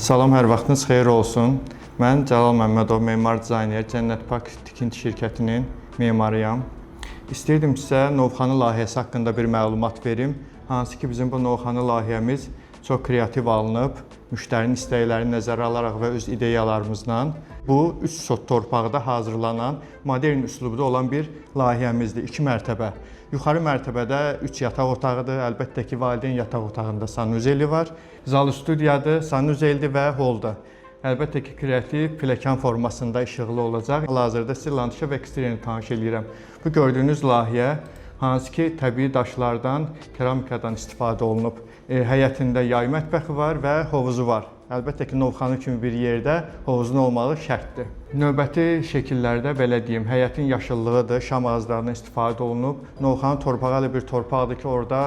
Salam, hər vaxtınız xeyir olsun. Mən Cəlal Məmmədov, memar dizayner, Cənnət Park tikinti şirkətinin memarıyam. İstəyirdim sizə Novxanı layihəsi haqqında bir məlumat verim. Hansı ki, bizim bu Novxanı layihəmiz çox kreativ alınıb, müştərinin istəklərini nəzərə alaraq və öz ideyalarımızla bu 3 sot torpaqda hazırlanan modern üslubda olan bir layihəmizdir. 2 mərtəbə. Yuxarı mərtəbədə 3 yataq otağıdır. Əlbəttə ki, valideyn yataq otağında sanuzeli var. Zal studiyadır, sanuzelidir və holda. Əlbəttə ki, kreativ pilləkən formasında işıqlı olacaq. Hal-hazırda sizə landşaft eksteryerini tanış edirəm. Bu gördüyünüz layihə hansı ki, təbii daşlardan, keramikadan istifadə olunub. Həyətində yay mətbəxi var və hovuzu var. Əlbəttə ki, Novxanı kimi bir yerdə hovuzun olmağı şərtdir. Növbəti şəkillərdə belə deyim, həyətin yaşıllığıdır, şam ağaclarından istifadə olunub. Novxanı torpağı elə bir torpaqdır ki, orada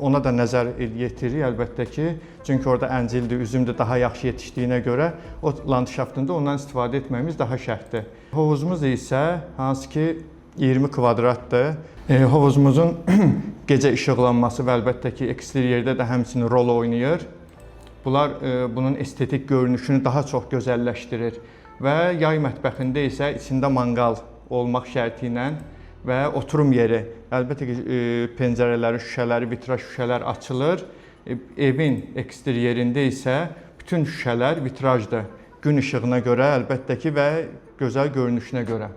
ona da nəzər yetirir əlbəttə ki. Çünki orada əncildir, üzümdür daha yaxşı yetişdiyinə görə o landşaftında ondan istifadə etməyimiz daha şərtdir. Hovuzumuz isə hansı ki 20 kvadratdır. Hovuzumuzun gecə işıqlanması və əlbəttə ki, eksteryerdə də həmçinin rol oynayır. Bunlar bunun estetik görünüşünü daha çox gözəlləşdirir və yay mətbəxində isə içində manqal olmaq şərti ilə və oturum yeri, əlbəttə ki, pəncərələri, şüşələri, vitraj şüşələr açılır. Evin eksteryerində isə bütün şüşələr vitrajdır. Gün işığına görə əlbəttə ki və gözəl görünüşünə görə.